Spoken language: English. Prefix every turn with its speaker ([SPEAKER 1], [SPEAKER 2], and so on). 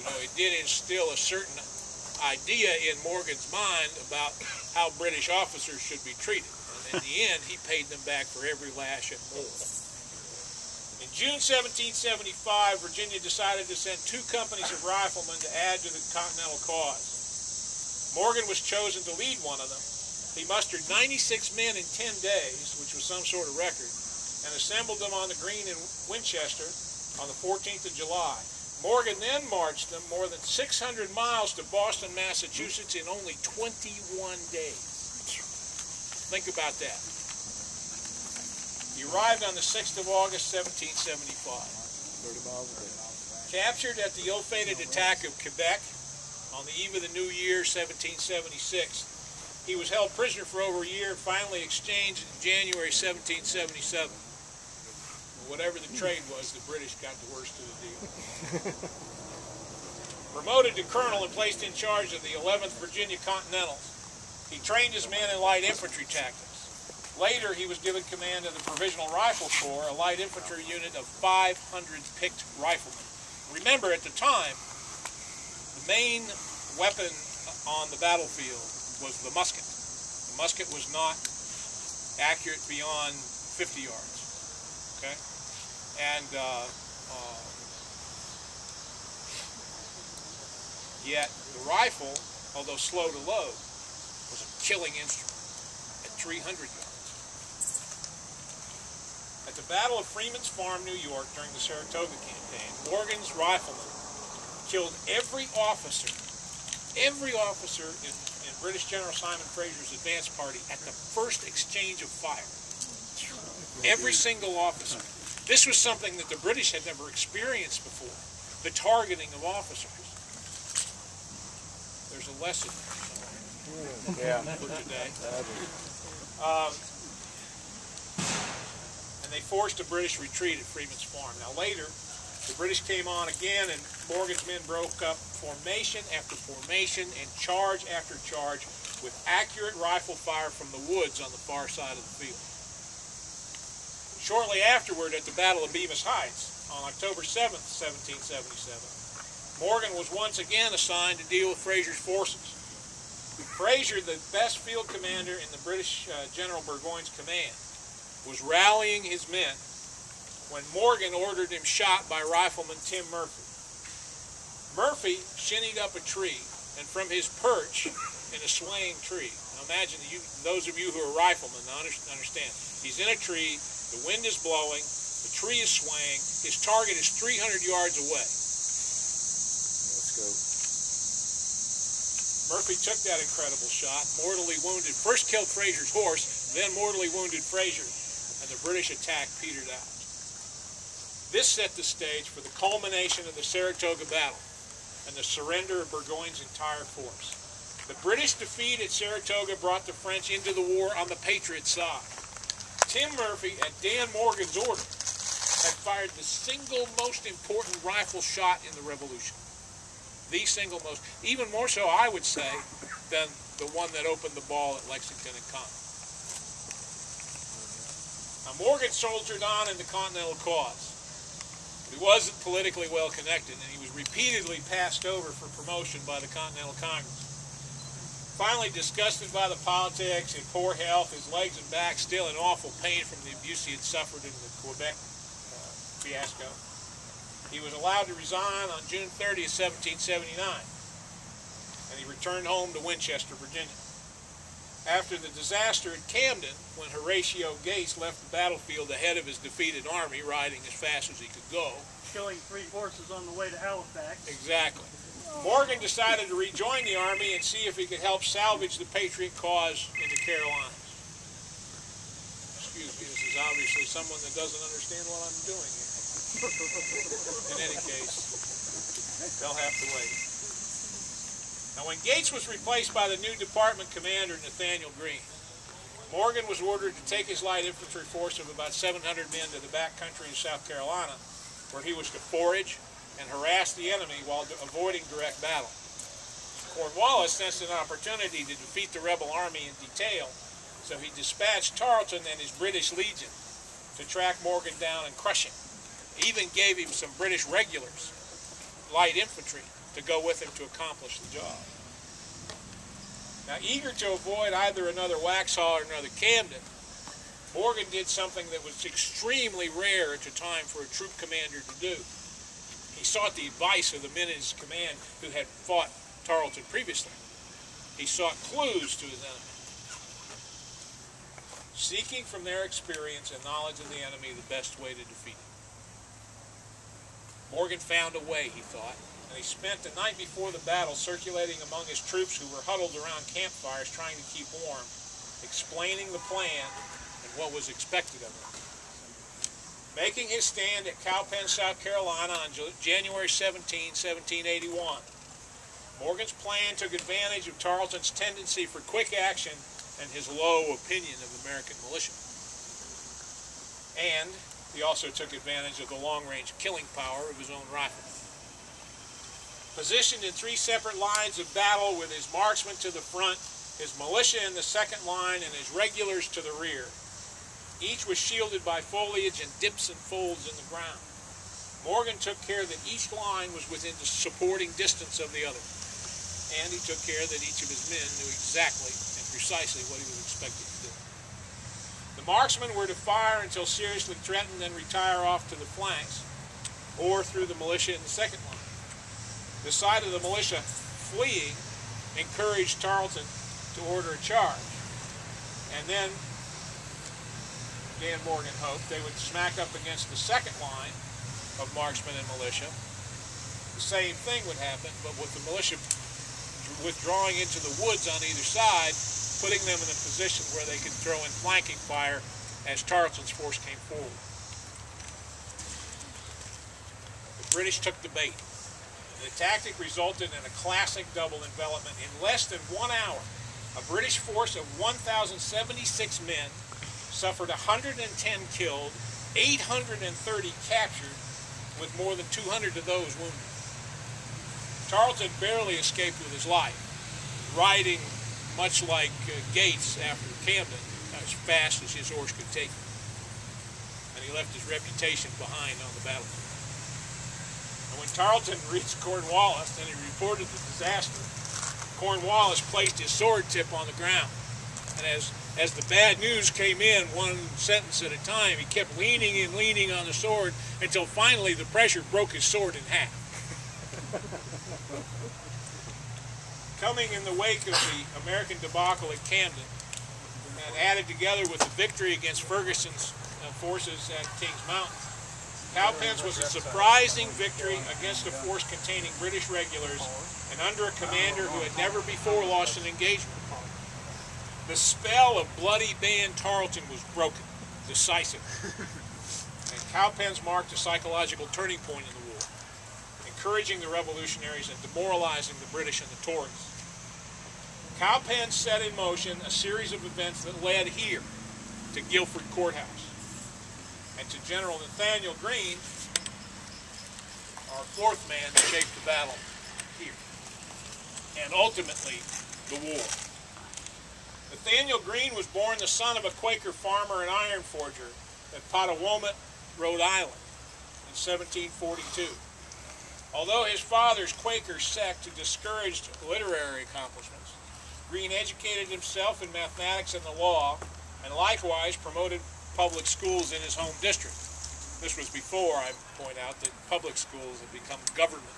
[SPEAKER 1] know, it did instill a certain idea in Morgan's mind about how British officers should be treated. And in the end, he paid them back for every lash and more. In June 1775, Virginia decided to send 2 companies of riflemen to add to the Continental cause. Morgan was chosen to lead one of them. He mustered 96 men in 10 days, which was some sort of record, and assembled them on the green in Winchester on the 14th of July. Morgan then marched them more than 600 miles to Boston, Massachusetts in only 21 days. Think about that. He arrived on the 6th of August, 1775.
[SPEAKER 2] 30 miles a day.
[SPEAKER 1] Captured at the ill-fated attack of Quebec on the eve of the new year, 1776. He was held prisoner for over a year and finally exchanged in January 1777. Whatever the trade was, the British got the worst of the deal. Promoted to colonel and placed in charge of the 11th Virginia Continentals, he trained his men in light infantry tactics. Later, he was given command of the Provisional Rifle Corps, a light infantry unit of 500 picked riflemen. Remember, at the time, the main weapon on the battlefield was the musket. The musket was not accurate beyond 50 yards. Okay? And yet the rifle, although slow to load, was a killing instrument at 300 yards. At the Battle of Freeman's Farm, New York, during the Saratoga campaign, Morgan's riflemen killed every officer in British General Simon Fraser's advance party at the first exchange of fire. Every single officer. This was something that the British had never experienced before, the targeting of officers. There's a lesson for today. And they forced a British retreat at Freeman's Farm. Now later, the British came on again, and Morgan's men broke up formation after formation and charge after charge with accurate rifle fire from the woods on the far side of the field. Shortly afterward, at the Battle of Bemis Heights, on October 7th, 1777, Morgan was once again assigned to deal with Fraser's forces. Fraser, the best field commander in the British General Burgoyne's command, was rallying his men when Morgan ordered him shot by rifleman Tim Murphy. Murphy shinnied up a tree, and from his perch in a swaying tree, now imagine, those of you who are riflemen understand, he's in a tree, the wind is blowing, the tree is swaying, his target is 300 yards away.
[SPEAKER 2] Let's go.
[SPEAKER 1] Murphy took that incredible shot, mortally wounded, first killed Fraser's horse, then mortally wounded Fraser, and the British attack petered out. This set the stage for the culmination of the Saratoga battle and the surrender of Burgoyne's entire force. The British defeat at Saratoga brought the French into the war on the Patriot side. Tim Murphy, at Dan Morgan's order, had fired the single most important rifle shot in the Revolution. The single most, even more so, I would say, than the one that opened the ball at Lexington and Concord. Now, Morgan soldiered on in the Continental cause. But he wasn't politically well connected, and he was repeatedly passed over for promotion by the Continental Congress. Finally, disgusted by the politics, in poor health, his legs and back still in awful pain from the abuse he had suffered in the Quebec fiasco, he was allowed to resign on June 30th, 1779, and he returned home to Winchester, Virginia. After the disaster at Camden, when Horatio Gates left the battlefield ahead of his defeated army, riding as fast as he could go,
[SPEAKER 3] killing 3 horses on the way to Halifax.
[SPEAKER 1] Exactly. Morgan decided to rejoin the army and see if he could help salvage the Patriot cause in the Carolinas. Excuse me, this is obviously someone that doesn't understand what I'm doing here. In any case, they'll have to wait. Now, when Gates was replaced by the new department commander, Nathaniel Greene, Morgan was ordered to take his light infantry force of about 700 men to the back country of South Carolina, where he was to forage and harass the enemy while avoiding direct battle. Cornwallis sensed an opportunity to defeat the rebel army in detail, so he dispatched Tarleton and his British Legion to track Morgan down and crush him. He even gave him some British regulars. light infantry to go with him to accomplish the job. Now, eager to avoid either another Waxhaw or another Camden, Morgan did something that was extremely rare at the time for a troop commander to do. He sought the advice of the men in his command who had fought Tarleton previously. He sought clues to his enemy, seeking from their experience and knowledge of the enemy the best way to defeat him. Morgan found a way, he thought, and he spent the night before the battle circulating among his troops who were huddled around campfires trying to keep warm, explaining the plan and what was expected of him. Making his stand at Cowpen, South Carolina on January 17, 1781, Morgan's plan took advantage of Tarleton's tendency for quick action and his low opinion of American militia. And he also took advantage of the long-range killing power of his own rifle. Positioned in three separate lines of battle with his marksmen to the front, his militia in the second line, and his regulars to the rear, each was shielded by foliage and dips and folds in the ground. Morgan took care that each line was within the supporting distance of the other, and he took care that each of his men knew exactly and precisely what he was expected to do. The marksmen were to fire until seriously threatened, then retire off to the flanks or through the militia in the second line. The side of the militia fleeing encouraged Tarleton to order a charge, and then Dan Morgan hoped they would smack up against the second line of marksmen and militia. The same thing would happen, but with the militia withdrawing into the woods on either side, putting them in a position where they could throw in flanking fire as Tarleton's force came forward. The British took the bait. The tactic resulted in a classic double envelopment. In less than 1 hour, a British force of 1,076 men suffered 110 killed, 830 captured, with more than 200 of those wounded. Tarleton barely escaped with his life, riding much like Gates after Camden, as fast as his horse could take him. And he left his reputation behind on the battlefield. And when Tarleton reached Cornwallis and he reported the disaster, Cornwallis placed his sword tip on the ground. And as the bad news came in, one sentence at a time, he kept leaning and leaning on the sword until finally the pressure broke his sword in half. Coming in the wake of the American debacle at Camden, and added together with the victory against Ferguson's forces at Kings Mountain, Cowpens was a surprising victory against a force containing British regulars and under a commander who had never before lost an engagement. The spell of bloody banned Tarleton was broken, decisive, and Cowpens marked a psychological turning point in the war, encouraging the revolutionaries and demoralizing the British and the Tories. Cowpens set in motion a series of events that led here to Guilford Courthouse and to General Nathaniel Greene, our fourth man to shape the battle here, and ultimately the war. Nathaniel Greene was born the son of a Quaker farmer and iron forger at Potawatomi, Rhode Island in 1742. Although his father's Quaker sect discouraged literary accomplishments, Greene educated himself in mathematics and the law, and likewise promoted public schools in his home district. This was before, I point out, that public schools had become government